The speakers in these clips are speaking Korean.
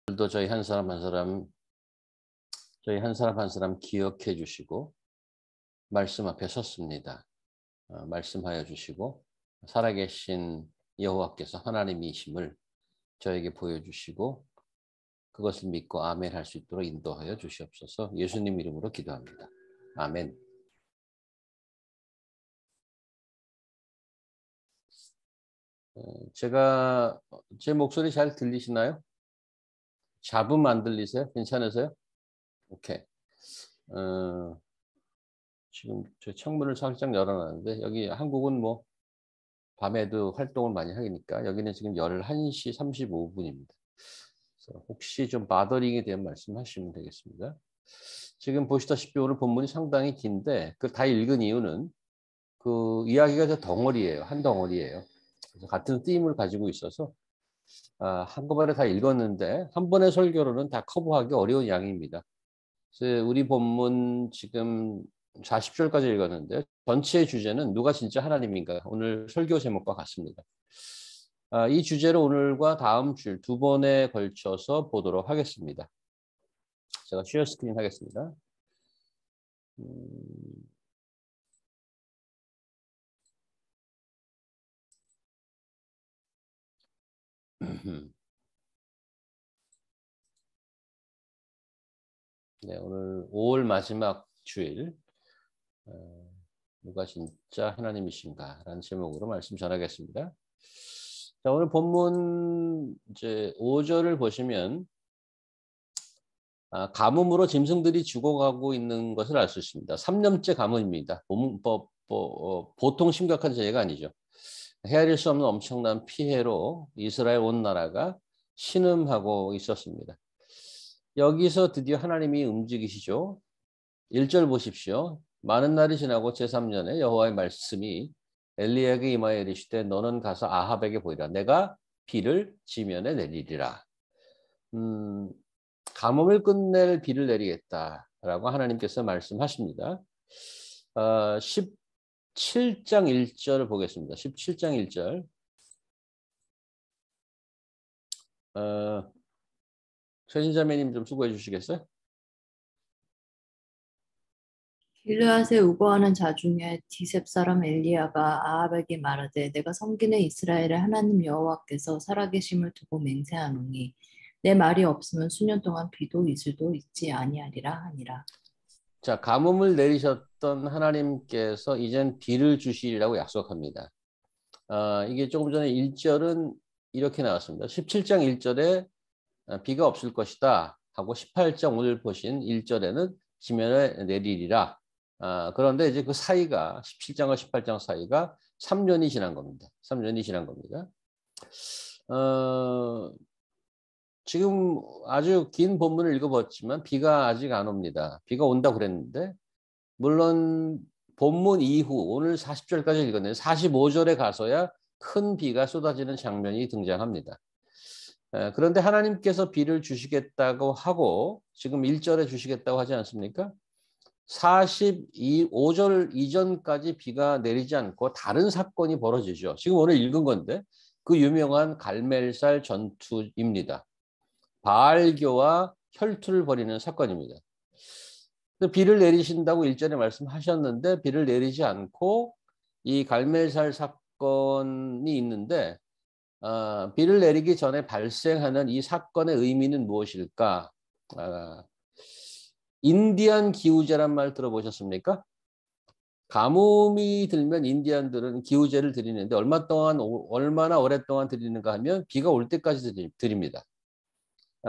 오늘도 저희 한 사람 한 사람 기억해 주시고 말씀 앞에 섰습니다. 말씀하여 주시고 살아계신 여호와께서 하나님이심을 저에게 보여주시고 그것을 믿고 아멘 할 수 있도록 인도하여 주시옵소서. 예수님 이름으로 기도합니다. 아멘. 제가 제 목소리 잘 들리시나요? 잡음 안 들리세요? 괜찮으세요? 오케이. 지금 저 창문을 살짝 열어놨는데 여기 한국은 뭐 밤에도 활동을 많이 하니까 여기는 지금 11시 35분입니다. 그래서 혹시 좀 바더링이 되면 말씀하시면 되겠습니다. 지금 보시다시피 오늘 본문이 상당히 긴데 그 다 읽은 이유는 그 이야기가 저 덩어리예요. 한 덩어리예요. 그래서 같은 띠임을 가지고 있어서 한꺼번에 다 읽었는데 한 번의 설교로는 다 커버하기 어려운 양입니다. 그래서 우리 본문 지금 40절까지 읽었는데 전체의 주제는 누가 진짜 하나님인가 오늘 설교 제목과 같습니다. 이 주제를 오늘과 다음 주 두 번에 걸쳐서 보도록 하겠습니다. 제가 쉐어 스크린 하겠습니다. 네, 오늘 5월 마지막 주일 누가 진짜 하나님이신가 라는 제목으로 말씀 전하겠습니다. 자, 오늘 본문 이제 5절을 보시면 가뭄으로 짐승들이 죽어가고 있는 것을 알 수 있습니다. 3년째 가뭄입니다. 보통 심각한 재해가 아니죠. 헤아릴 수 없는 엄청난 피해로 이스라엘 온 나라가 신음하고 있었습니다. 여기서 드디어 하나님이 움직이시죠. 1절 보십시오. 많은 날이 지나고 제3년에 여호와의 말씀이 엘리야에게 임하여 이르시되 너는 가서 아합에게 보이라. 내가 비를 지면에 내리리라. 가뭄을 끝낼 비를 내리겠다라고 하나님께서 말씀하십니다. 17장 1절을 보겠습니다. 17장 1절. 최신자매님 좀 수고해 주시겠어요? 길르앗에 우거하는 자 중에 디셉 사람 엘리야가 아합에게 말하되 내가 섬기는 이스라엘의 하나님 여호와께서 살아계심을 두고 맹세하노니 내 말이 없으면 수년 동안 비도 이슬도 있지 아니하리라 하니라. 자, 가뭄을 내리셨던 하나님께서 이젠 비를 주시리라고 약속합니다. 이게 조금 전에 1절은 이렇게 나왔습니다. 17장 1절에 비가 없을 것이다 하고 18장 오늘 보신 1절에는 지면에 내리리라. 그런데 이제 그 사이가 17장과 18장 사이가 3년이 지난 겁니다. 3년이 지난 겁니다. 지금 아주 긴 본문을 읽어봤지만 비가 아직 안 옵니다. 비가 온다고 그랬는데 물론 본문 이후 오늘 40절까지 읽었는데 45절에 가서야 큰 비가 쏟아지는 장면이 등장합니다. 그런데 하나님께서 비를 주시겠다고 하고 지금 1절에 주시겠다고 하지 않습니까? 45절 이전까지 비가 내리지 않고 다른 사건이 벌어지죠. 지금 오늘 읽은 건데 그 유명한 갈멜살 전투입니다. 바알교와 혈투를 벌이는 사건입니다. 비를 내리신다고 1절에 말씀하셨는데 비를 내리지 않고 이 갈멜살 사건이 있는데 비를 내리기 전에 발생하는 이 사건의 의미는 무엇일까? 인디안 기후제란 말 들어보셨습니까? 가뭄이 들면 인디안들은 기후제를 드리는데 얼마나 오랫동안 드리는가 하면 비가 올 때까지 드립니다.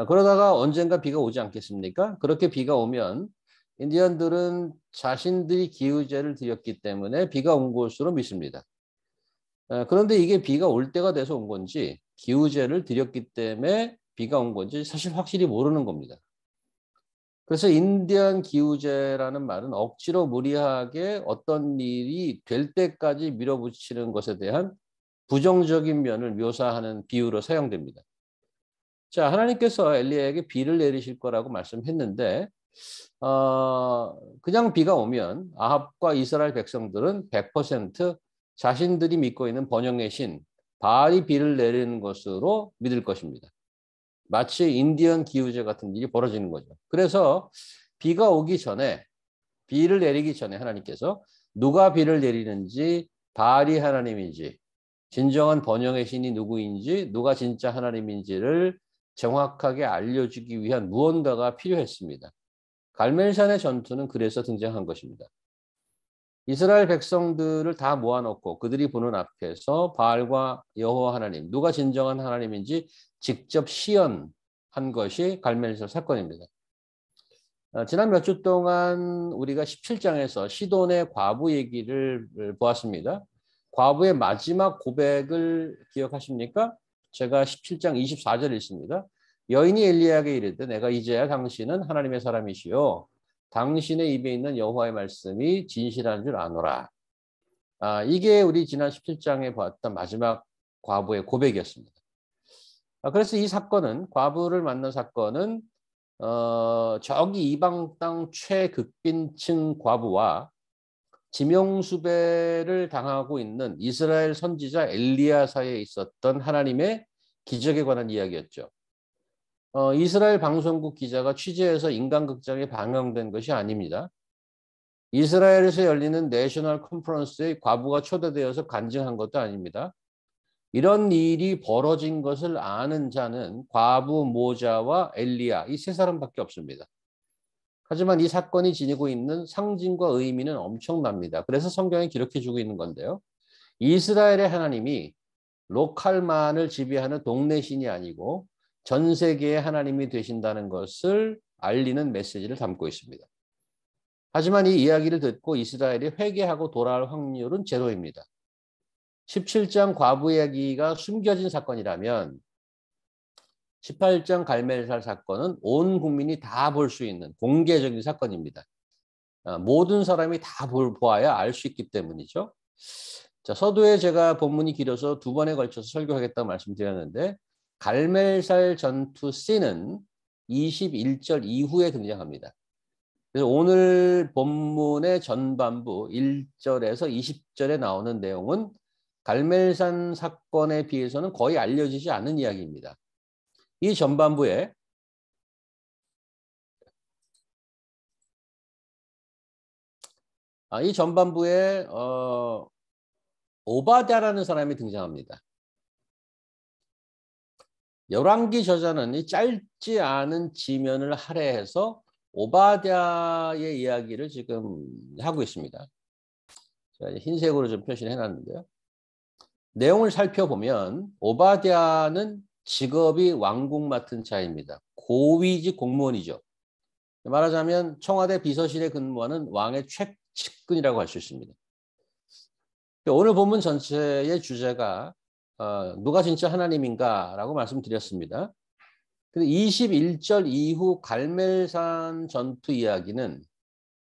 그러다가 언젠가 비가 오지 않겠습니까? 그렇게 비가 오면 인디언들은 자신들이 기후제를 드렸기 때문에 비가 온 것으로 믿습니다. 그런데 이게 비가 올 때가 돼서 온 건지 기후제를 드렸기 때문에 비가 온 건지 사실 확실히 모르는 겁니다. 그래서 인디안 기후제라는 말은 억지로 무리하게 어떤 일이 될 때까지 밀어붙이는 것에 대한 부정적인 면을 묘사하는 비유로 사용됩니다. 자, 하나님께서 엘리야에게 비를 내리실 거라고 말씀했는데 그냥 비가 오면 아합과 이스라엘 백성들은 100% 자신들이 믿고 있는 번영의 신 바알이 비를 내리는 것으로 믿을 것입니다. 마치 인디언 기후제 같은 일이 벌어지는 거죠. 그래서 비가 오기 전에, 비를 내리기 전에 하나님께서 누가 비를 내리는지, 바알이 하나님인지, 진정한 번영의 신이 누구인지, 누가 진짜 하나님인지를 정확하게 알려주기 위한 무언가가 필요했습니다. 갈멜산의 전투는 그래서 등장한 것입니다. 이스라엘 백성들을 다 모아놓고 그들이 보는 앞에서 바알과 여호와 하나님, 누가 진정한 하나님인지 직접 시연한 것이 갈멜산 사건입니다. 지난 몇 주 동안 우리가 17장에서 시돈의 과부 얘기를 보았습니다. 과부의 마지막 고백을 기억하십니까? 제가 17장 24절 읽습니다. 여인이 엘리야에게 이르되 내가 이제야 당신은 하나님의 사람이시요 당신의 입에 있는 여호와의 말씀이 진실한 줄 아노라. 이게 우리 지난 17장에 보았던 마지막 과부의 고백이었습니다. 그래서 이 사건은, 과부를 만난 사건은 저기 이방 땅 최극빈층 과부와 지명수배를 당하고 있는 이스라엘 선지자 엘리야 사이에 있었던 하나님의 기적에 관한 이야기였죠. 이스라엘 방송국 기자가 취재해서 인간극장에 방영된 것이 아닙니다. 이스라엘에서 열리는 내셔널 컨퍼런스에 과부가 초대되어서 간증한 것도 아닙니다. 이런 일이 벌어진 것을 아는 자는 과부, 모자와 엘리야, 이 세 사람밖에 없습니다. 하지만 이 사건이 지니고 있는 상징과 의미는 엄청납니다. 그래서 성경에 기록해주고 있는 건데요. 이스라엘의 하나님이 로컬만을 지배하는 동네 신이 아니고 전 세계의 하나님이 되신다는 것을 알리는 메시지를 담고 있습니다. 하지만 이 이야기를 듣고 이스라엘이 회개하고 돌아올 확률은 제로입니다. 17장 과부 이야기가 숨겨진 사건이라면 18장 갈멜살 사건은 온 국민이 다 볼 수 있는 공개적인 사건입니다. 모든 사람이 다 보아야 알 수 있기 때문이죠. 자, 서두에 제가 본문이 길어서 두 번에 걸쳐서 설교하겠다고 말씀드렸는데 갈멜살 전투 씬은 21절 이후에 등장합니다. 그래서 오늘 본문의 전반부 1절에서 20절에 나오는 내용은 갈멜산 사건에 비해서는 거의 알려지지 않은 이야기입니다. 이 전반부에 오바댜라는 사람이 등장합니다. 열왕기 저자는 이 짧지 않은 지면을 할애해서 오바댜의 이야기를 지금 하고 있습니다. 제가 흰색으로 좀 표시를 해놨는데요. 내용을 살펴보면 오바댜는 직업이 왕궁 맡은 자입니다. 고위직 공무원이죠. 말하자면 청와대 비서실에 근무하는 왕의 최측근이라고 할 수 있습니다. 오늘 본문 전체의 주제가 누가 진짜 하나님인가라고 말씀드렸습니다. 근데 21절 이후 갈멜산 전투 이야기는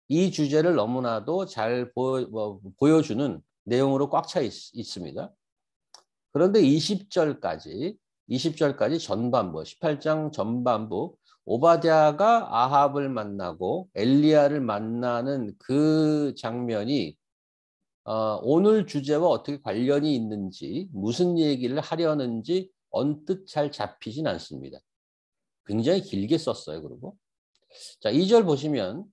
이 주제를 너무나도 잘 보여주는 내용으로 꽉 차 있습니다. 그런데 20절까지 전반부, 18장 전반부, 오바댜가 아합을 만나고 엘리야를 만나는 그 장면이 오늘 주제와 어떻게 관련이 있는지, 무슨 얘기를 하려는지 언뜻 잘 잡히진 않습니다. 굉장히 길게 썼어요. 그리고 자, 2절 보시면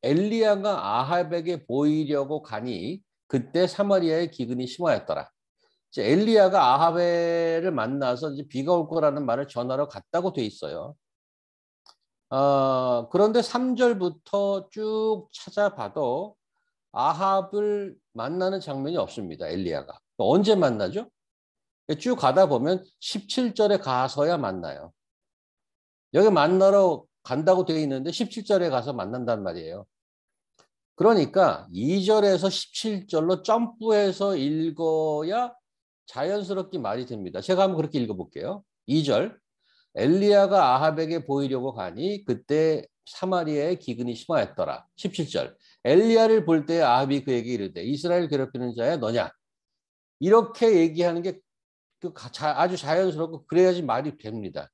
엘리야가 아합에게 보이려고 가니 그때 사마리아에 기근이 심하였더라. 이제 엘리야가 아합을 만나서 이제 비가 올 거라는 말을 전하러 갔다고 돼 있어요. 그런데 3절부터 쭉 찾아봐도 아합을 만나는 장면이 없습니다. 엘리야가. 언제 만나죠? 쭉 가다 보면 17절에 가서야 만나요. 여기 만나러 간다고 되어 있는데 17절에 가서 만난단 말이에요. 그러니까 2절에서 17절로 점프해서 읽어야 자연스럽게 말이 됩니다. 제가 한번 그렇게 읽어볼게요. 2절, 엘리야가 아합에게 보이려고 가니 그때 사마리아에 기근이 심하였더라. 17절, 엘리야를 볼 때 아합이 그에게 이르되 이스라엘 괴롭히는 자야 너냐? 이렇게 얘기하는 게 아주 자연스럽고 그래야지 말이 됩니다.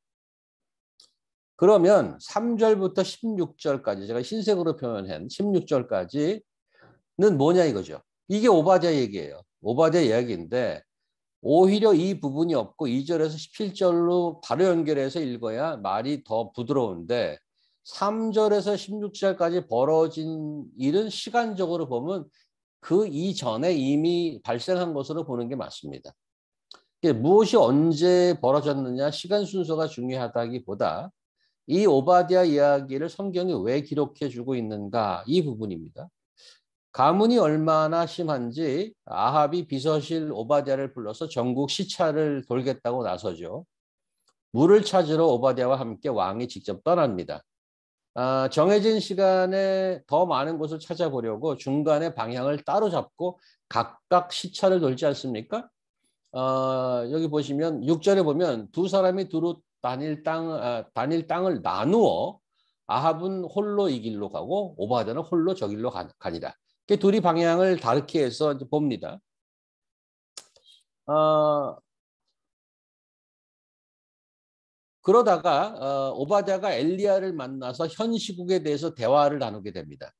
그러면 3절부터 16절까지 제가 흰색으로 표현한 16절까지는 뭐냐 이거죠. 이게 오바댜 얘기예요. 오바댜 이야기인데 오히려 이 부분이 없고 2절에서 17절로 바로 연결해서 읽어야 말이 더 부드러운데 3절에서 16절까지 벌어진 일은 시간적으로 보면 그 이전에 이미 발생한 것으로 보는 게 맞습니다. 무엇이 언제 벌어졌느냐 시간 순서가 중요하다기보다 이 오바댜 이야기를 성경이 왜 기록해 주고 있는가 이 부분입니다. 가문이 얼마나 심한지 아합이 비서실 오바댜를 불러서 전국 시차를 돌겠다고 나서죠. 물을 찾으러 오바댜와 함께 왕이 직접 떠납니다. 정해진 시간에 더 많은 곳을 찾아보려고 중간에 방향을 따로 잡고 각각 시차를 돌지 않습니까? 여기 보시면 6절에 보면 두 사람이 두루 다닐 땅을 나누어 아합은 홀로 이 길로 가고 오바댜는 홀로 저 길로 가니라. 둘이 방향을 다르게 해서 이제 봅니다. 그러다가 오바댜가 엘리야를 만나서 현 시국에 대해서 대화를 나누게 됩니다.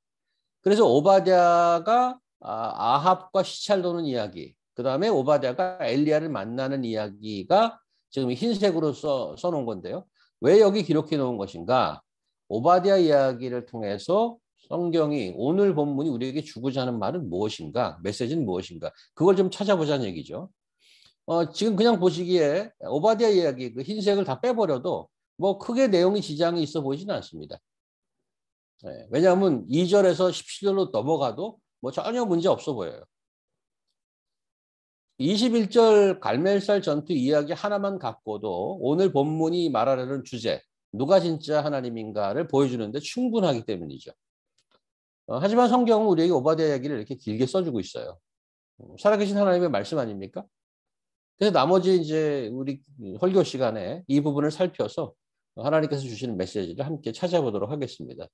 그래서 오바댜가 아합과 시차를 도는 이야기, 그 다음에 오바댜가 엘리야를 만나는 이야기가 지금 흰색으로 써놓은 건데요. 왜 여기 기록해 놓은 것인가? 오바댜 이야기를 통해서 성경이 오늘 본문이 우리에게 주고자 하는 말은 무엇인가? 메시지는 무엇인가? 그걸 좀 찾아보자는 얘기죠. 지금 그냥 보시기에 오바댜 이야기 그 흰색을 다 빼버려도 뭐 크게 내용이 지장이 있어 보이지는 않습니다. 네, 왜냐하면 2절에서 17절로 넘어가도 뭐 전혀 문제 없어 보여요. 21절 갈멜살 전투 이야기 하나만 갖고도 오늘 본문이 말하려는 주제, 누가 진짜 하나님인가를 보여주는데 충분하기 때문이죠. 하지만 성경은 우리에게 오바댜 이야기를 이렇게 길게 써주고 있어요. 살아계신 하나님의 말씀 아닙니까? 그래서 나머지 이제 우리 설교 시간에 이 부분을 살펴서 하나님께서 주시는 메시지를 함께 찾아보도록 하겠습니다.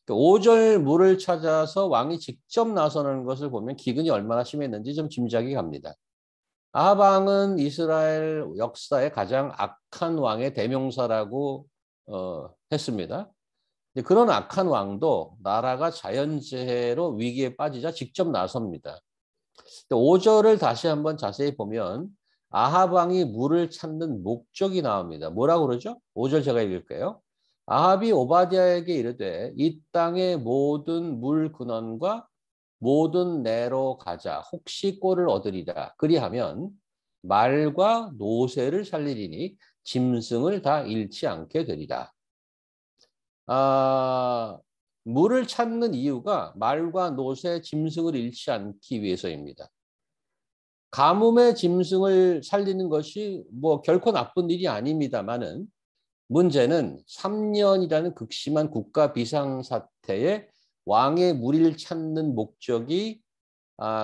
5절 물을 찾아서 왕이 직접 나서는 것을 보면 기근이 얼마나 심했는지 좀 짐작이 갑니다. 아합 왕은 이스라엘 역사의 가장 악한 왕의 대명사라고 했습니다. 그런 악한 왕도 나라가 자연재해로 위기에 빠지자 직접 나섭니다. 5절을 다시 한번 자세히 보면 아합 왕이 물을 찾는 목적이 나옵니다. 뭐라고 그러죠? 5절 제가 읽을게요. 아합이 오바댜에게 이르되 이 땅의 모든 물 근원과 모든 내로 가자. 혹시 꼴을 얻으리라. 그리하면 말과 노새를 살리리니 짐승을 다 잃지 않게 되리라. 물을 찾는 이유가 말과 노새, 짐승을 잃지 않기 위해서입니다. 가뭄의 짐승을 살리는 것이 뭐 결코 나쁜 일이 아닙니다만은 문제는 3년이라는 극심한 국가 비상사태에 왕의 물을 찾는 목적이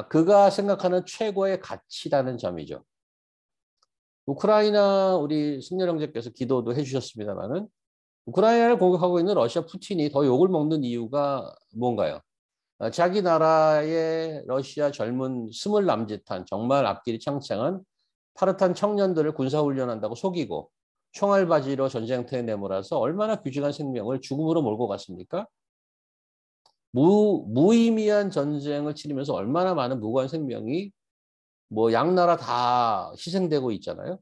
그가 생각하는 최고의 가치라는 점이죠. 우크라이나 우리 승렬 형제께서 기도도 해주셨습니다만은 우크라이나를 공격하고 있는 러시아 푸틴이 더 욕을 먹는 이유가 뭔가요? 자기 나라의 러시아 젊은 스물 남짓한 정말 앞길이 창창한 파릇한 청년들을 군사훈련한다고 속이고 총알바지로 전쟁터에 내몰아서 얼마나 귀중한 생명을 죽음으로 몰고 갔습니까? 무의미한 전쟁을 치르면서 얼마나 많은 무고한 생명이 뭐 양나라 다 희생되고 있잖아요.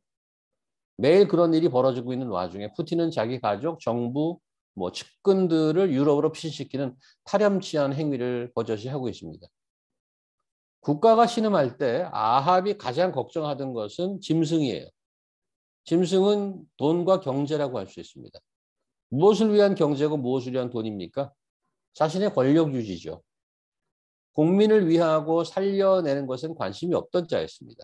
매일 그런 일이 벌어지고 있는 와중에 푸틴은 자기 가족, 정부, 뭐 측근들을 유럽으로 피신시키는 파렴치한 행위를 버젓이 하고 있습니다. 국가가 신음할 때 아합이 가장 걱정하던 것은 짐승이에요. 짐승은 돈과 경제라고 할 수 있습니다. 무엇을 위한 경제고 무엇을 위한 돈입니까? 자신의 권력 유지죠. 국민을 위하고 살려내는 것은 관심이 없던 자였습니다.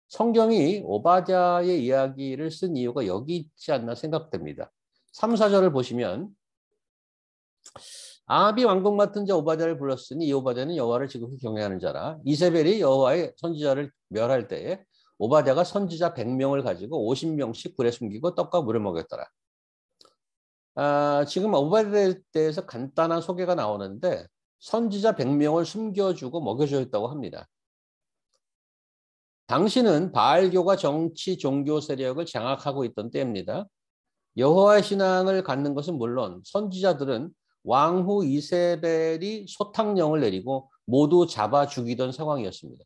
성경이 오바댜의 이야기를 쓴 이유가 여기 있지 않나 생각됩니다. 3, 4절을 보시면 아합이 왕궁 맡은 자 오바댜를 불렀으니 이 오바댜는 여호와를 지극히 경외하는 자라. 이세벨이 여호와의 선지자를 멸할 때에 오바댜가 선지자 100명을 가지고 50명씩 굴에 숨기고 떡과 물을 먹였더라. 지금 오바댜에 대해서 간단한 소개가 나오는데 선지자 100명을 숨겨주고 먹여줬다고 합니다. 당시는 바알교가 정치, 종교 세력을 장악하고 있던 때입니다. 여호와의 신앙을 갖는 것은 물론 선지자들은 왕후 이세벨이 소탕령을 내리고 모두 잡아 죽이던 상황이었습니다.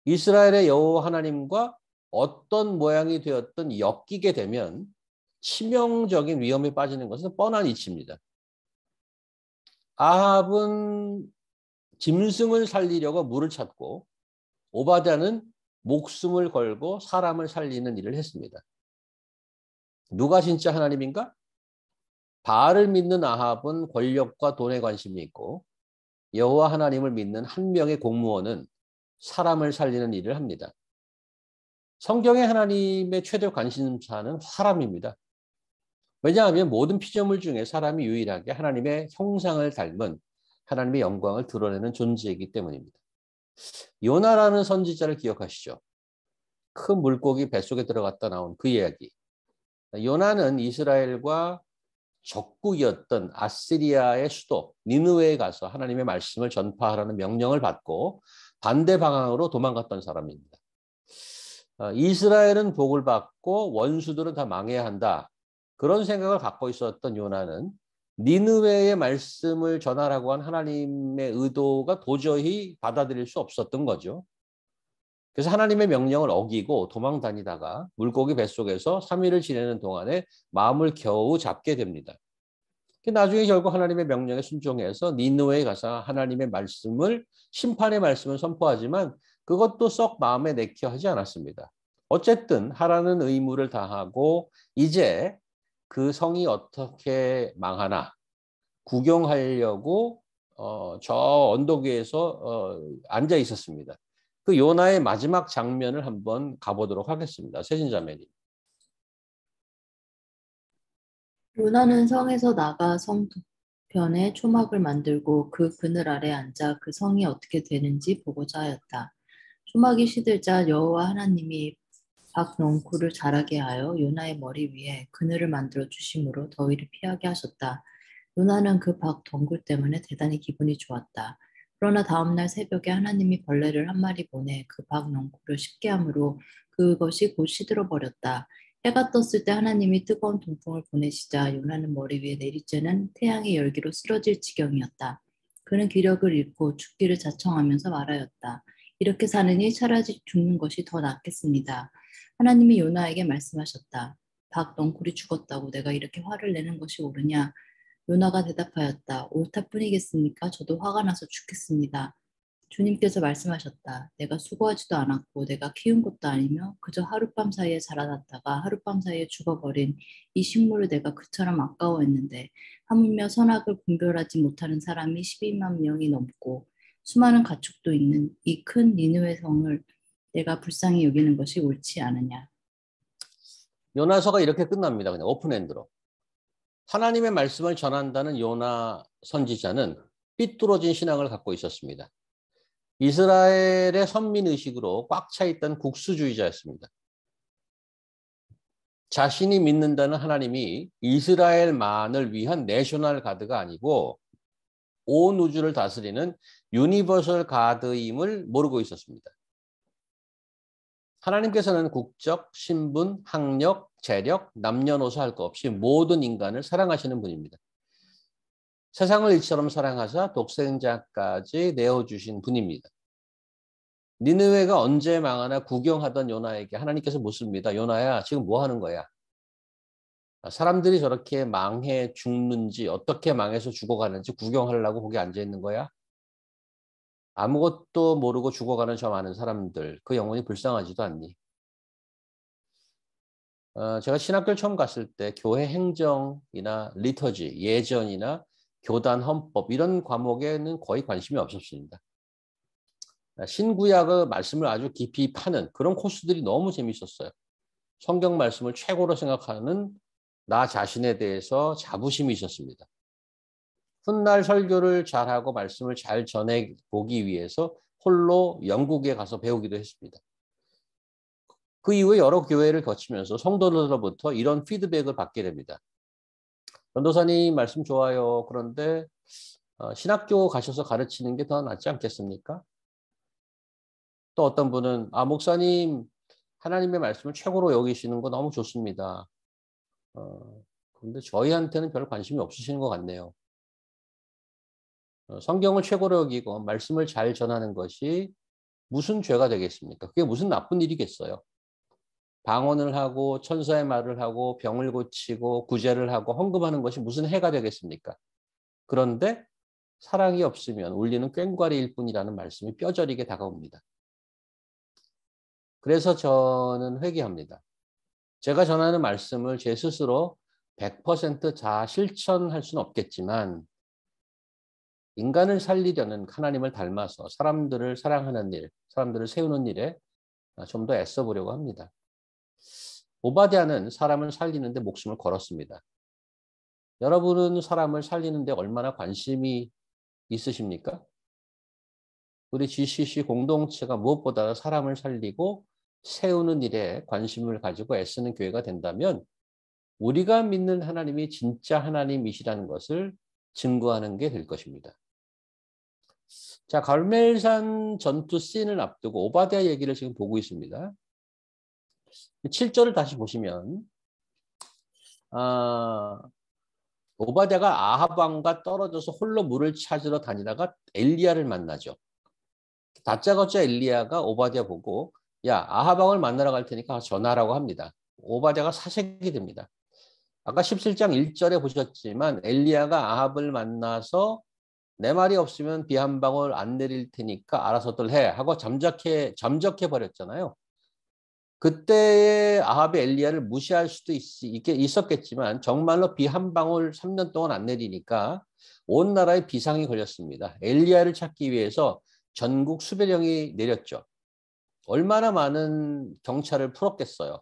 이스라엘의 여호와 하나님과 어떤 모양이 되었든 엮이게 되면 치명적인 위험에 빠지는 것은 뻔한 이치입니다. 아합은 짐승을 살리려고 물을 찾고 오바댜는 목숨을 걸고 사람을 살리는 일을 했습니다. 누가 진짜 하나님인가? 바알을 믿는 아합은 권력과 돈에 관심이 있고 여호와 하나님을 믿는 한 명의 공무원은 사람을 살리는 일을 합니다. 성경의 하나님의 최대 관심사는 사람입니다. 왜냐하면 모든 피조물 중에 사람이 유일하게 하나님의 형상을 닮은 하나님의 영광을 드러내는 존재이기 때문입니다. 요나라는 선지자를 기억하시죠? 큰 물고기 뱃속에 들어갔다 나온 그 이야기. 요나는 이스라엘과 적국이었던 아시리아의 수도 니느웨에 가서 하나님의 말씀을 전파하라는 명령을 받고 반대 방향으로 도망갔던 사람입니다. 이스라엘은 복을 받고 원수들은 다 망해야 한다. 그런 생각을 갖고 있었던 요나는 니느웨의 말씀을 전하라고 한 하나님의 의도가 도저히 받아들일 수 없었던 거죠. 그래서 하나님의 명령을 어기고 도망 다니다가 물고기 뱃속에서 3일을 지내는 동안에 마음을 겨우 잡게 됩니다. 나중에 결국 하나님의 명령에 순종해서 니느웨에 가서 하나님의 말씀을 심판의 말씀을 선포하지만 그것도 썩 마음에 내켜 하지 않았습니다. 어쨌든 하라는 의무를 다하고 이제 그 성이 어떻게 망하나 구경하려고 저 언덕 위에서 앉아 있었습니다. 그 요나의 마지막 장면을 한번 가보도록 하겠습니다. 세진자매님. 요나는 성에서 나가 성편에 초막을 만들고 그 그늘 아래 앉아 그 성이 어떻게 되는지 보고자 하였다. 초막이 시들자 여호와 하나님이 박넝쿨을 자라게 하여 요나의 머리 위에 그늘을 만들어 주심으로 더위를 피하게 하셨다. 요나는 그 박덩굴 때문에 대단히 기분이 좋았다. 그러나 다음날 새벽에 하나님이 벌레를 한 마리 보내 그 박넝쿨을 씹게 하므로 그것이 곧 시들어 버렸다. 해가 떴을 때 하나님이 뜨거운 동풍을 보내시자 요나는 머리 위에 내리쬐는 태양의 열기로 쓰러질 지경이었다. 그는 기력을 잃고 죽기를 자청하면서 말하였다. 이렇게 사느니 차라리 죽는 것이 더 낫겠습니다. 하나님이 요나에게 말씀하셨다. 박넝쿨이 죽었다고 내가 이렇게 화를 내는 것이 옳으냐? 요나가 대답하였다. 옳다 뿐이겠습니까? 저도 화가 나서 죽겠습니다. 주님께서 말씀하셨다. 내가 수고하지도 않았고 내가 키운 것도 아니며 그저 하룻밤 사이에 자라났다가 하룻밤 사이에 죽어버린 이 식물을 내가 그처럼 아까워했는데 하물며 선악을 분별하지 못하는 사람이 12만 명이 넘고 수많은 가축도 있는 이 큰 니느웨 성을 내가 불쌍히 여기는 것이 옳지 않으냐. 요나서가 이렇게 끝납니다. 그냥 오픈엔드로. 하나님의 말씀을 전한다는 요나 선지자는 삐뚤어진 신앙을 갖고 있었습니다. 이스라엘의 선민의식으로 꽉 차 있던 국수주의자였습니다. 자신이 믿는다는 하나님이 이스라엘만을 위한 내셔널 가드가 아니고 온 우주를 다스리는 유니버설 가드임을 모르고 있었습니다. 하나님께서는 국적, 신분, 학력, 재력, 남녀노소 할 것 없이 모든 인간을 사랑하시는 분입니다. 세상을 이처럼 사랑하사 독생자까지 내어주신 분입니다. 니느웨가 언제 망하나 구경하던 요나에게 하나님께서 묻습니다. 요나야, 지금 뭐 하는 거야? 사람들이 저렇게 망해 죽는지 어떻게 망해서 죽어가는지 구경하려고 거기 앉아 있는 거야? 아무것도 모르고 죽어가는 저 많은 사람들, 그 영혼이 불쌍하지도 않니? 제가 신학교를 처음 갔을 때 교회 행정이나 리터지, 예전이나 교단 헌법 이런 과목에는 거의 관심이 없었습니다. 신구약의 말씀을 아주 깊이 파는 그런 코스들이 너무 재밌었어요. 성경 말씀을 최고로 생각하는 나 자신에 대해서 자부심이 있었습니다. 훗날 설교를 잘하고 말씀을 잘 전해보기 위해서 홀로 영국에 가서 배우기도 했습니다. 그 이후에 여러 교회를 거치면서 성도들로부터 이런 피드백을 받게 됩니다. 전도사님 말씀 좋아요. 그런데 신학교 가셔서 가르치는 게 더 낫지 않겠습니까? 또 어떤 분은 목사님 하나님의 말씀을 최고로 여기시는 거 너무 좋습니다. 그런데 저희한테는 별 관심이 없으시는 것 같네요. 성경을 최고로 여기고 말씀을 잘 전하는 것이 무슨 죄가 되겠습니까? 그게 무슨 나쁜 일이겠어요? 방언을 하고 천사의 말을 하고 병을 고치고 구제를 하고 헌금하는 것이 무슨 해가 되겠습니까? 그런데 사랑이 없으면 울리는 꽹과리일 뿐이라는 말씀이 뼈저리게 다가옵니다. 그래서 저는 회개합니다. 제가 전하는 말씀을 제 스스로 100% 다 실천할 수는 없겠지만 인간을 살리려는 하나님을 닮아서 사람들을 사랑하는 일, 사람들을 세우는 일에 좀 더 애써 보려고 합니다. 오바댜는 사람을 살리는데 목숨을 걸었습니다. 여러분은 사람을 살리는데 얼마나 관심이 있으십니까? 우리 GCC 공동체가 무엇보다 사람을 살리고 세우는 일에 관심을 가지고 애쓰는 교회가 된다면 우리가 믿는 하나님이 진짜 하나님이시라는 것을 증거하는 게 될 것입니다. 자, 갈멜산 전투 씬을 앞두고 오바댜 얘기를 지금 보고 있습니다. 7절을 다시 보시면 오바댜가 아합 왕과 떨어져서 홀로 물을 찾으러 다니다가 엘리야를 만나죠. 다짜고짜 엘리야가 오바댜 보고 야, 아합 왕을 만나러 갈 테니까 전하라고 합니다. 오바댜가 사색이 됩니다. 아까 17장 1절에 보셨지만 엘리야가 아합을 만나서 내 말이 없으면 비 한 방울 안 내릴 테니까 알아서들 해 하고 잠적해 버렸잖아요. 그때의 아합의 엘리야를 무시할 수도 있었겠지만 정말로 비 한 방울 3년 동안 안 내리니까 온 나라에 비상이 걸렸습니다. 엘리야를 찾기 위해서 전국 수배령이 내렸죠. 얼마나 많은 경찰을 풀었겠어요.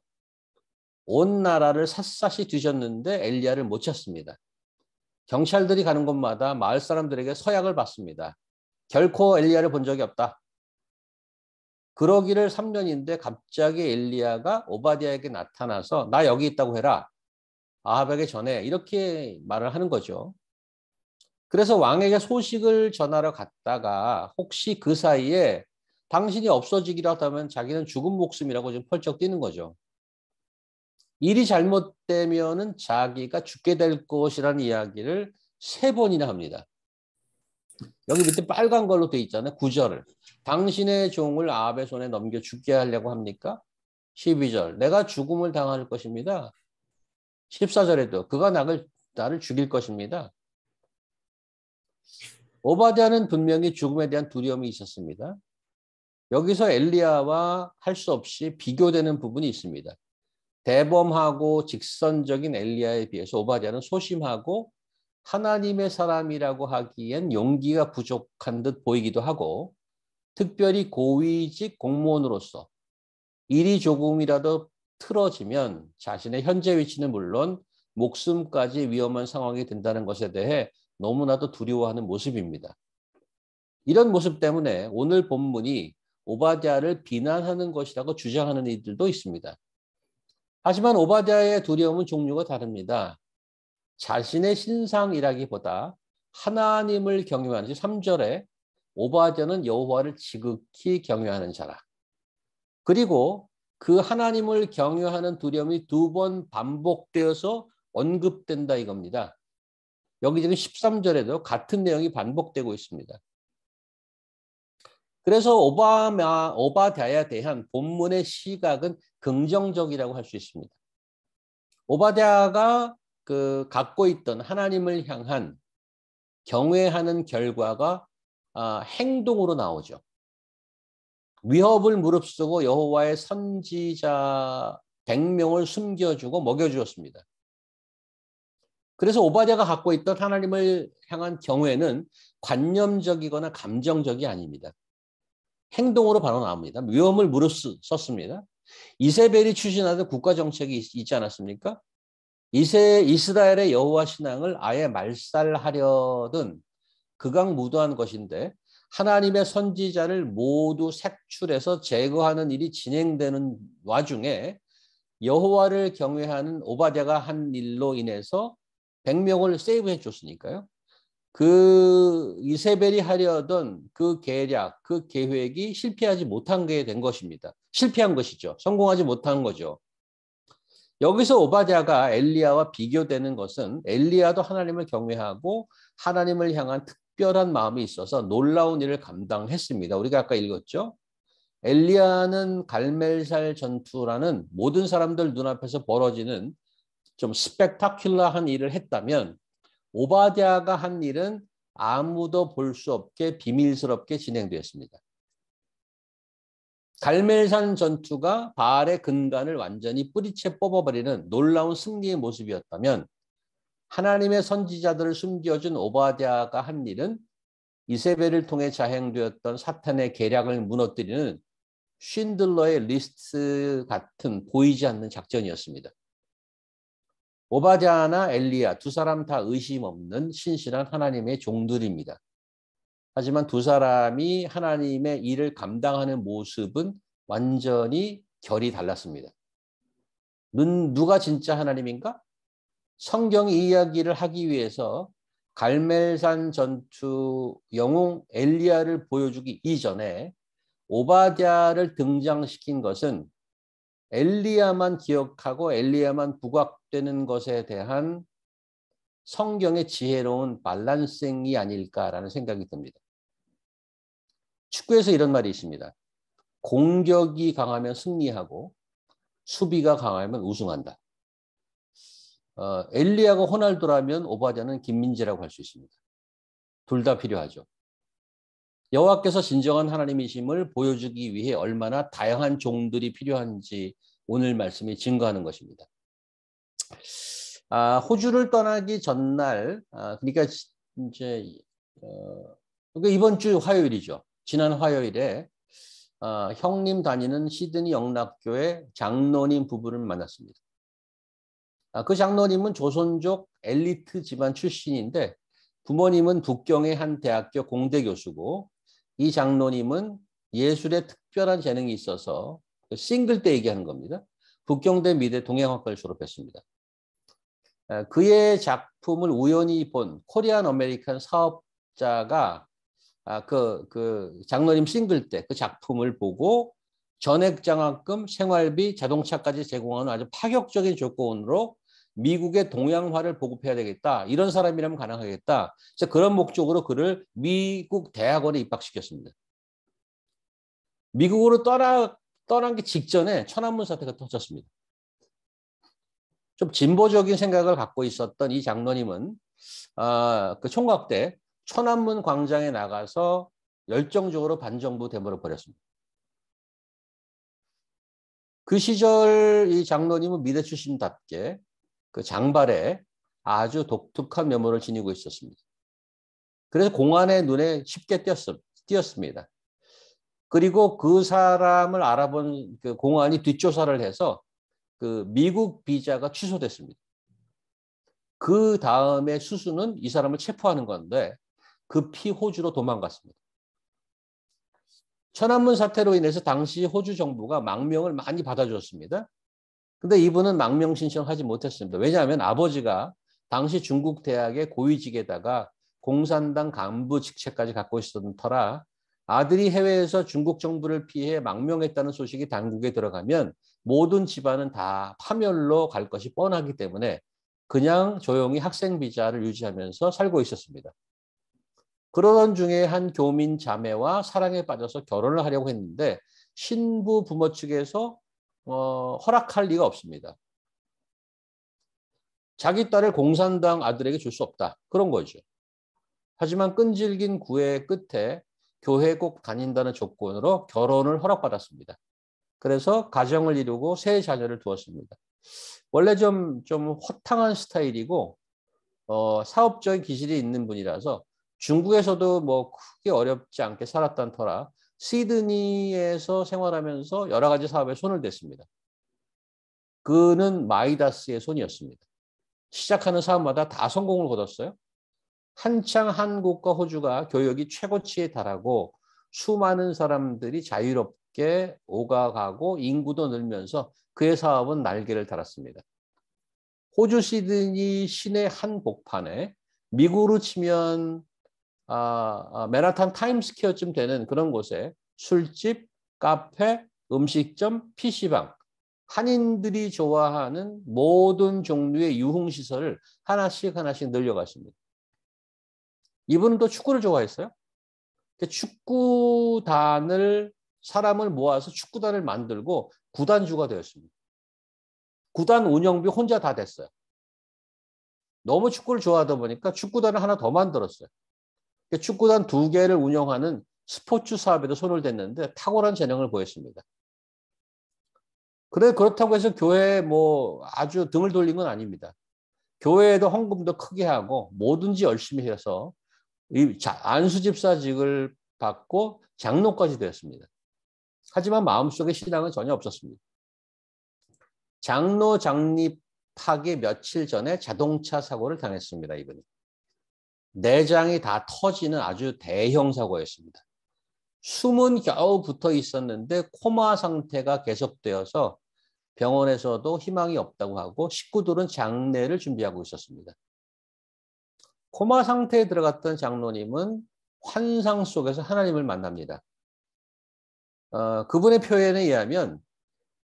온 나라를 샅샅이 뒤졌는데 엘리야를 못 찾습니다. 경찰들이 가는 곳마다 마을 사람들에게 서약을 받습니다. 결코 엘리야를 본 적이 없다. 그러기를 3년인데 갑자기 엘리야가 오바댜에게 나타나서 나 여기 있다고 해라. 아합에게 전해. 이렇게 말을 하는 거죠. 그래서 왕에게 소식을 전하러 갔다가 혹시 그 사이에 당신이 없어지기라도 하면 자기는 죽은 목숨이라고 좀 펄쩍 뛰는 거죠. 일이 잘못되면은 자기가 죽게 될 것이라는 이야기를 3번이나 합니다. 여기 밑에 빨간 걸로 돼 있잖아요. 9절을. 당신의 종을 아합의 손에 넘겨 죽게 하려고 합니까? 12절. 내가 죽음을 당할 것입니다. 14절에도 그가 나를 죽일 것입니다. 오바댜는 분명히 죽음에 대한 두려움이 있었습니다. 여기서 엘리야와 할 수 없이 비교되는 부분이 있습니다. 대범하고 직선적인 엘리야에 비해서 오바댜는 소심하고 하나님의 사람이라고 하기엔 용기가 부족한 듯 보이기도 하고 특별히 고위직 공무원으로서 일이 조금이라도 틀어지면 자신의 현재 위치는 물론 목숨까지 위험한 상황이 된다는 것에 대해 너무나도 두려워하는 모습입니다. 이런 모습 때문에 오늘 본문이 오바댜를 비난하는 것이라고 주장하는 이들도 있습니다. 하지만 오바댜의 두려움은 종류가 다릅니다. 자신의 신상이라기보다 하나님을 경외하는 3절에 오바댜는 여호와를 지극히 경외하는 자라. 그리고 그 하나님을 경외하는 두려움이 2번 반복되어서 언급된다 이겁니다. 여기 지금 13절에도 같은 내용이 반복되고 있습니다. 그래서 오바댜에 대한 본문의 시각은 긍정적이라고 할 수 있습니다. 오바댜가 갖고 있던 하나님을 향한 경외하는 결과가 행동으로 나오죠. 위협을 무릅쓰고 여호와의 선지자 100명을 숨겨주고 먹여주었습니다. 그래서 오바댜가 갖고 있던 하나님을 향한 경외는 관념적이거나 감정적이 아닙니다. 행동으로 바로 나옵니다. 위험을 무릅썼습니다. 이세벨이 추진하던 국가정책이 있지 않았습니까? 이스라엘의 여호와 신앙을 아예 말살하려던 극악무도한 것인데 하나님의 선지자를 모두 색출해서 제거하는 일이 진행되는 와중에 여호와를 경외하는 오바댜가 한 일로 인해서 100명을 세이브해 줬으니까요. 그 이세벨이 하려던 그 계략, 그 계획이 실패하지 못한 게 된 것입니다. 실패한 것이죠. 성공하지 못한 거죠. 여기서 오바댜가 엘리야와 비교되는 것은 엘리야도 하나님을 경외하고 하나님을 향한 특별한 마음이 있어서 놀라운 일을 감당했습니다. 우리가 아까 읽었죠. 엘리야는 갈멜살 전투라는 모든 사람들 눈앞에서 벌어지는 좀 스펙타큘러한 일을 했다면 오바댜가 한 일은 아무도 볼 수 없게 비밀스럽게 진행되었습니다. 갈멜산 전투가 바알의 근간을 완전히 뿌리채 뽑아버리는 놀라운 승리의 모습이었다면 하나님의 선지자들을 숨겨준 오바댜가 한 일은 이세벨을 통해 자행되었던 사탄의 계략을 무너뜨리는 쉰들러의 리스트 같은 보이지 않는 작전이었습니다. 오바댜나 엘리야 두 사람 다 의심 없는 신실한 하나님의 종들입니다. 하지만 두 사람이 하나님의 일을 감당하는 모습은 완전히 결이 달랐습니다. 누가 진짜 하나님인가? 성경이 이 이야기를 하기 위해서 갈멜산 전투 영웅 엘리야를 보여주기 이전에 오바댜를 등장시킨 것은 엘리야만 기억하고 엘리야만 부각되는 것에 대한 성경의 지혜로운 밸런싱이 아닐까라는 생각이 듭니다. 축구에서 이런 말이 있습니다. 공격이 강하면 승리하고 수비가 강하면 우승한다. 엘리야가 호날두라면 오바댜는 김민재라고 할 수 있습니다. 둘 다 필요하죠. 여호와께서 진정한 하나님이심을 보여주기 위해 얼마나 다양한 종들이 필요한지 오늘 말씀이 증거하는 것입니다. 호주를 떠나기 전날, 그러니까 이제 이번 주 화요일이죠. 지난 화요일에 형님 다니는 시드니 영락교회 장로님 부부를 만났습니다. 그 장로님은 조선족 엘리트 집안 출신인데 부모님은 북경의 한 대학교 공대 교수고 이 장로님은 예술에 특별한 재능이 있어서 싱글 때 얘기하는 겁니다. 북경대 미대 동양학과를 졸업했습니다. 그의 작품을 우연히 본 코리안 아메리칸 사업자가 그 장로님 싱글 때 그 작품을 보고 전액장학금, 생활비, 자동차까지 제공하는 아주 파격적인 조건으로 미국의 동양화를 보급해야 되겠다. 이런 사람이라면 가능하겠다. 그래서 그런 목적으로 그를 미국 대학원에 입학시켰습니다. 미국으로 떠나기 직전에 천안문 사태가 터졌습니다. 좀 진보적인 생각을 갖고 있었던 이 장로님은 그 총각 때 천안문 광장에 나가서 열정적으로 반정부 데모를 벌였습니다. 그 시절 이 장로님은 미대 출신답게 그 장발에 아주 독특한 면모를 지니고 있었습니다. 그래서 공안의 눈에 쉽게 띄었습니다. 그리고 그 사람을 알아본 그 공안이 뒷조사를 해서 그 미국 비자가 취소됐습니다. 그 다음에 수수는 이 사람을 체포하는 건데 급히 호주로 도망갔습니다. 천안문 사태로 인해서 당시 호주 정부가 망명을 많이 받아줬습니다. 근데 이분은 망명 신청하지 못했습니다. 왜냐하면 아버지가 당시 중국 대학의 고위직에다가 공산당 간부 직책까지 갖고 있었던 터라 아들이 해외에서 중국 정부를 피해 망명했다는 소식이 당국에 들어가면 모든 집안은 다 파멸로 갈 것이 뻔하기 때문에 그냥 조용히 학생 비자를 유지하면서 살고 있었습니다. 그러던 중에 한 교민 자매와 사랑에 빠져서 결혼을 하려고 했는데 신부 부모 측에서 허락할 리가 없습니다. 자기 딸을 공산당 아들에게 줄 수 없다. 그런 거죠. 하지만 끈질긴 구애 끝에 교회 꼭 다닌다는 조건으로 결혼을 허락받았습니다. 그래서 가정을 이루고 세 자녀를 두었습니다. 원래 좀 허탕한 스타일이고 사업적인 기질이 있는 분이라서 중국에서도 뭐 크게 어렵지 않게 살았던 터라 시드니에서 생활하면서 여러 가지 사업에 손을 댔습니다. 그는 마이다스의 손이었습니다. 시작하는 사업마다 다 성공을 거뒀어요. 한창 한국과 호주가 교역이 최고치에 달하고 수많은 사람들이 자유롭게 오가가고 인구도 늘면서 그의 사업은 날개를 달았습니다. 호주 시드니 시내 한복판에 미국으로 치면 맨하탄 타임스퀘어쯤 되는 그런 곳에 술집, 카페, 음식점, PC방, 한인들이 좋아하는 모든 종류의 유흥시설을 하나씩 늘려갔습니다. 이분은 또 축구를 좋아했어요. 축구단을 사람을 모아서 축구단을 만들고 구단주가 되었습니다. 구단 운영비 혼자 다 됐어요. 너무 축구를 좋아하다 보니까 축구단을 하나 더 만들었어요. 축구단 2개를 운영하는 스포츠 사업에도 손을 댔는데 탁월한 재능을 보였습니다. 그렇다고 해서 교회에 뭐 아주 등을 돌린 건 아닙니다. 교회에도 헌금도 크게 하고 뭐든지 열심히 해서 안수집사직을 받고 장로까지 되었습니다. 하지만 마음속에 신앙은 전혀 없었습니다. 장로 장립하기 며칠 전에 자동차 사고를 당했습니다. 이분이. 내장이 다 터지는 아주 대형 사고였습니다. 숨은 겨우 붙어 있었는데 코마 상태가 계속되어서 병원에서도 희망이 없다고 하고 식구들은 장례를 준비하고 있었습니다. 코마 상태에 들어갔던 장로님은 환상 속에서 하나님을 만납니다. 그분의 표현에 의하면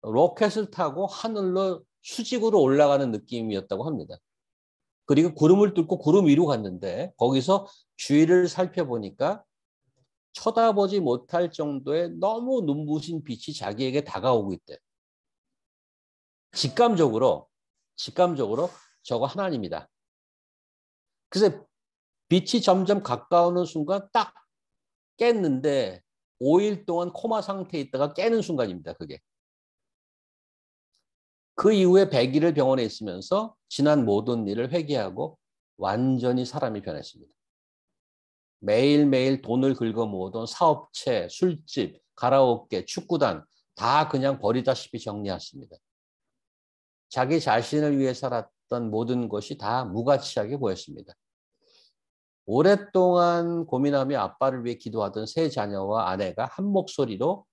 로켓을 타고 하늘로 수직으로 올라가는 느낌이었다고 합니다. 그리고 구름을 뚫고 구름 위로 갔는데 거기서 주위를 살펴보니까 쳐다보지 못할 정도의 너무 눈부신 빛이 자기에게 다가오고 있대. 직감적으로 저거 하나님이다. 그래서 빛이 점점 가까우는 순간 딱 깼는데 5일 동안 코마 상태에 있다가 깨는 순간입니다. 그게. 그 이후에 100일을 병원에 있으면서 지난 모든 일을 회개하고 완전히 사람이 변했습니다. 매일매일 돈을 긁어모으던 사업체, 술집, 가라오케, 축구단 다 그냥 버리다시피 정리했습니다. 자기 자신을 위해 살았던 모든 것이 다 무가치하게 보였습니다. 오랫동안 고민하며 아빠를 위해 기도하던 세 자녀와 아내가 한 목소리로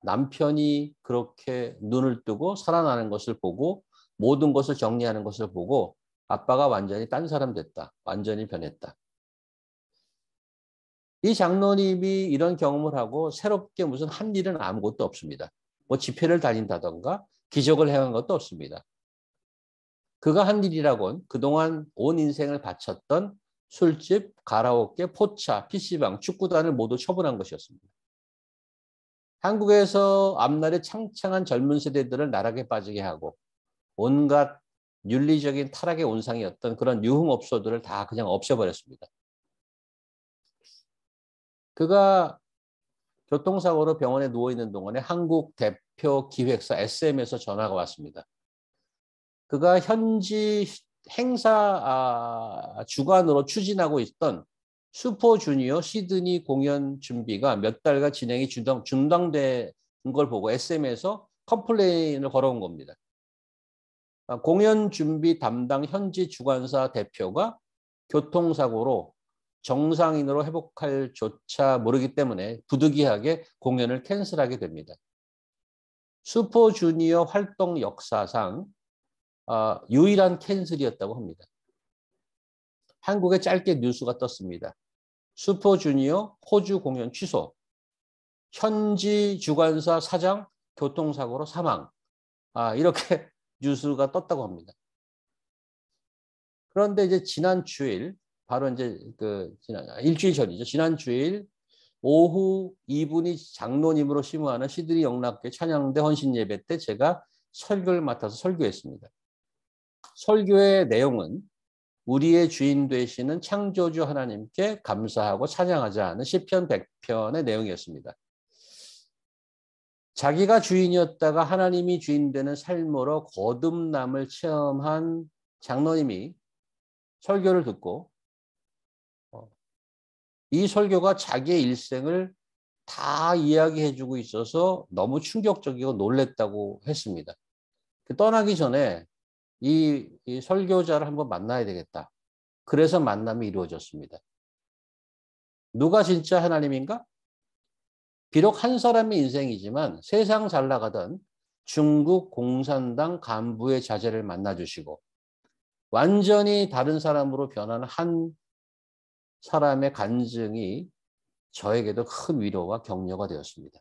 남편이 그렇게 눈을 뜨고 살아나는 것을 보고 모든 것을 정리하는 것을 보고 아빠가 완전히 딴 사람 됐다. 완전히 변했다. 이 장로님이 이런 경험을 하고 새롭게 무슨 한 일은 아무것도 없습니다. 뭐 집회를 다닌다던가 기적을 행한 것도 없습니다. 그가 한 일이라곤 그동안 온 인생을 바쳤던 술집, 가라오케, 포차, PC방, 축구단을 모두 처분한 것이었습니다. 한국에서 앞날에 창창한 젊은 세대들을 나락에 빠지게 하고 온갖 윤리적인 타락의 온상이었던 그런 유흥업소들을 다 그냥 없애버렸습니다. 그가 교통사고로 병원에 누워있는 동안에 한국 대표 기획사 SM에서 전화가 왔습니다. 그가 현지 행사 주관으로 추진하고 있던 슈퍼주니어 시드니 공연 준비가 몇 달간 진행이 중단된 걸 보고 SM에서 컴플레인을 걸어온 겁니다. 공연 준비 담당 현지 주관사 대표가 교통사고로 정상인으로 회복할 조차 모르기 때문에 부득이하게 공연을 캔슬하게 됩니다. 슈퍼주니어 활동 역사상 유일한 캔슬이었다고 합니다. 한국에 짧게 뉴스가 떴습니다. 슈퍼주니어 호주 공연 취소, 현지 주관사 사장 교통사고로 사망, 이렇게 뉴스가 떴다고 합니다. 그런데 이제 지난 주일, 바로 이제 일주일 전이죠. 지난 주일 오후 이분이 장로님으로 심우하는 시드니 영락교회 찬양대 헌신 예배 때 제가 설교를 맡아서 설교했습니다. 설교의 내용은 우리의 주인 되시는 창조주 하나님께 감사하고 찬양하자 하는 시편 100편의 내용이었습니다. 자기가 주인이었다가 하나님이 주인 되는 삶으로 거듭남을 체험한 장로님이 설교를 듣고 이 설교가 자기의 일생을 다 이야기해주고 있어서 너무 충격적이고 놀랬다고 했습니다. 떠나기 전에 이 설교자를 한번 만나야 되겠다. 그래서 만남이 이루어졌습니다. 누가 진짜 하나님인가? 비록 한 사람의 인생이지만 세상 잘 나가던 중국 공산당 간부의 자제를 만나주시고 완전히 다른 사람으로 변한 한 사람의 간증이 저에게도 큰 위로와 격려가 되었습니다.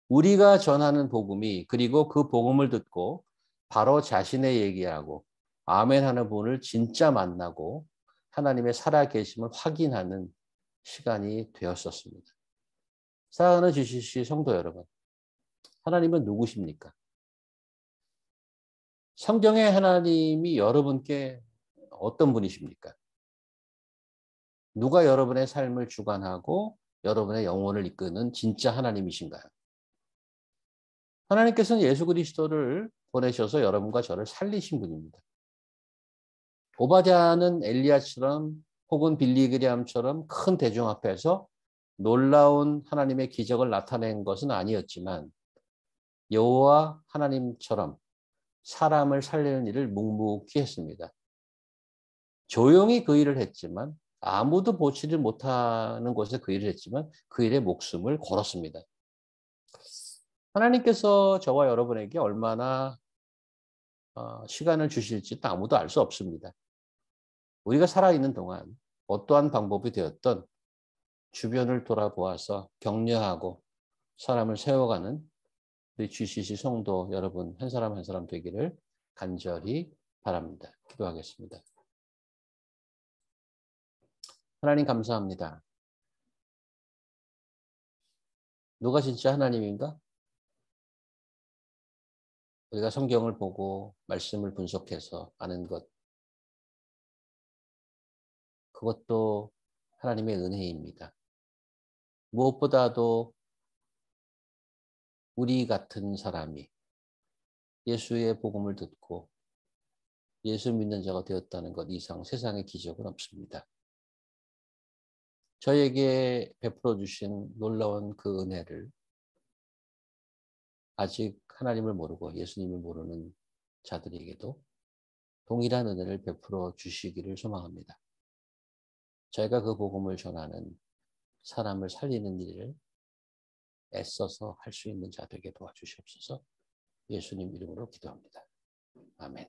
우리가 전하는 복음이 그리고 그 복음을 듣고 바로 자신의 얘기하고 아멘하는 분을 진짜 만나고 하나님의 살아계심을 확인하는 시간이 되었었습니다. 사랑하는 GCC 성도 여러분, 하나님은 누구십니까? 성경의 하나님이 여러분께 어떤 분이십니까? 누가 여러분의 삶을 주관하고 여러분의 영혼을 이끄는 진짜 하나님이신가요? 하나님께서는 예수 그리스도를 보내셔서 여러분과 저를 살리신 분입니다. 오바댜는 엘리야처럼 혹은 빌리그리암처럼 큰 대중 앞에서 놀라운 하나님의 기적을 나타낸 것은 아니었지만 여호와 하나님처럼 사람을 살리는 일을 묵묵히 했습니다. 조용히 그 일을 했지만 아무도 보지를 못하는 곳에 그 일을 했지만 그 일에 목숨을 걸었습니다. 하나님께서 저와 여러분에게 얼마나 시간을 주실지도 아무도 알 수 없습니다. 우리가 살아있는 동안 어떠한 방법이 되었던 주변을 돌아보아서 격려하고 사람을 세워가는 우리 GCC 성도 여러분 한 사람 한 사람 되기를 간절히 바랍니다. 기도하겠습니다. 하나님 감사합니다. 누가 진짜 하나님인가? 우리가 성경을 보고 말씀을 분석해서 아는 것, 그것도 하나님의 은혜입니다. 무엇보다도 우리 같은 사람이 예수의 복음을 듣고 예수 믿는 자가 되었다는 것 이상 세상에 기적은 없습니다. 저에게 베풀어 주신 놀라운 그 은혜를 아직 하나님을 모르고 예수님을 모르는 자들에게도 동일한 은혜를 베풀어 주시기를 소망합니다. 저희가 그 복음을 전하는 사람을 살리는 일을 애써서 할 수 있는 자 되게 도와주시옵소서. 예수님 이름으로 기도합니다. 아멘.